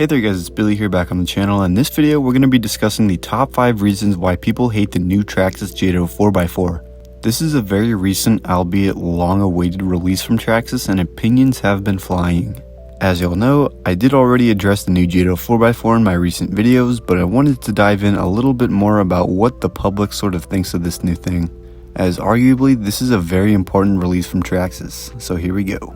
Hey there guys, it's Billy here back on the channel, and in this video we're going to be discussing the top 5 reasons why people hate the new Traxxas Jato 4x4. This is a very recent, albeit long-awaited release from Traxxas, and opinions have been flying. As y'all know, I did already address the new Jato 4x4 in my recent videos, but I wanted to dive in a little bit more about what the public sort of thinks of this new thing, as arguably this is a very important release from Traxxas, so here we go.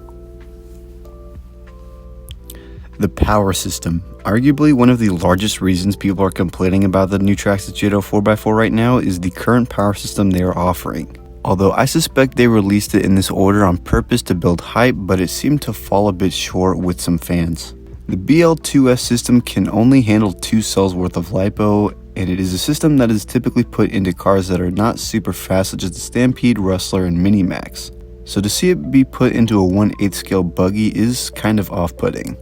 The power system. Arguably one of the largest reasons people are complaining about the new Traxxas Jato 4x4 right now is the current power system they are offering. Although I suspect they released it in this order on purpose to build hype, but it seemed to fall a bit short with some fans. The BL2S system can only handle 2 cells worth of LiPo, and it is a system that is typically put into cars that are not super fast, such as the Stampede, Rustler, and Mini-Max. So to see it be put into a 1/8 scale buggy is kind of off-putting.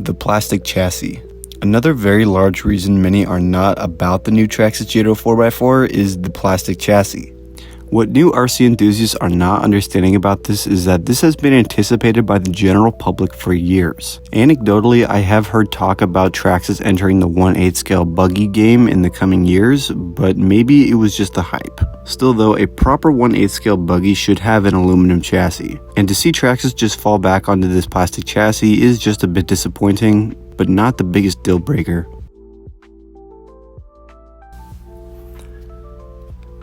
The plastic chassis. Another very large reason many are not about the new Traxxas Jato 4x4 is the plastic chassis. What new RC enthusiasts are not understanding about this is that this has been anticipated by the general public for years. Anecdotally, I have heard talk about Traxxas entering the 1/8 scale buggy game in the coming years, but maybe it was just a hype. Still though, a proper 1/8 scale buggy should have an aluminum chassis, and to see Traxxas just fall back onto this plastic chassis is just a bit disappointing, but not the biggest deal breaker.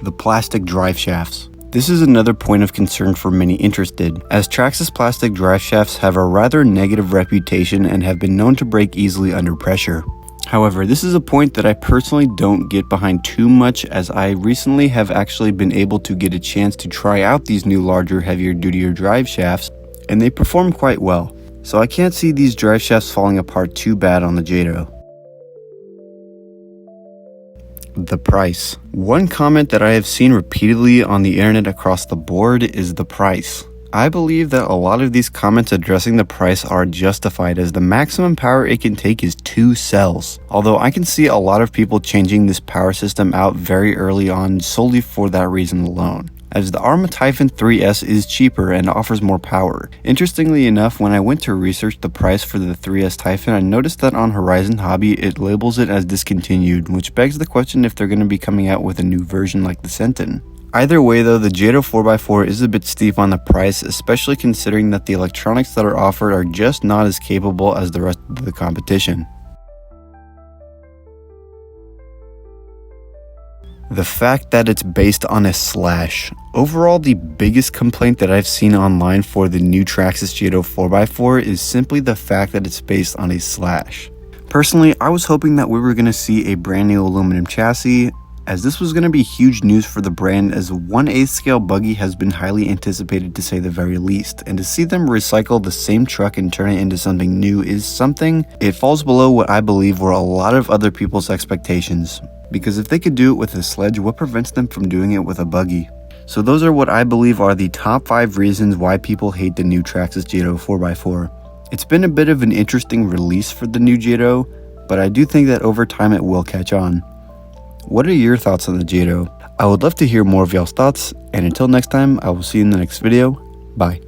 The plastic drive shafts. This is another point of concern for many interested, as Traxxas plastic drive shafts have a rather negative reputation and have been known to break easily under pressure. However, this is a point that I personally don't get behind too much, as I recently have actually been able to get a chance to try out these new larger, heavier dutier drive shafts, and they perform quite well. So I can't see these drive shafts falling apart too bad on the Jato. The price. One comment that I have seen repeatedly on the internet across the board is the price. I believe that a lot of these comments addressing the price are justified, as the maximum power it can take is 2 cells. Although I can see a lot of people changing this power system out very early on solely for that reason alone, as the Arrma Typhon 3S is cheaper and offers more power. Interestingly enough, when I went to research the price for the 3S Typhon, I noticed that on Horizon Hobby it labels it as discontinued, which begs the question if they're going to be coming out with a new version like the Senton. Either way though, the Jato 4x4 is a bit steep on the price, especially considering that the electronics that are offered are just not as capable as the rest of the competition. The fact that it's based on a slash. Overall, the biggest complaint that I've seen online for the new Traxxas Jato 4x4 is simply the fact that it's based on a slash. Personally, I was hoping that we were going to see a brand new aluminum chassis, as this was going to be huge news for the brand, as a 1/8 scale buggy has been highly anticipated to say the very least, and to see them recycle the same truck and turn it into something new is something. It falls below what I believe were a lot of other people's expectations, because if they could do it with a sledge, what prevents them from doing it with a buggy? So those are what I believe are the top 5 reasons why people hate the new Traxxas Jato 4x4. It's been a bit of an interesting release for the new Jato, but I do think that over time it will catch on. What are your thoughts on the Jato? I would love to hear more of y'all's thoughts, and until next time, I will see you in the next video. Bye.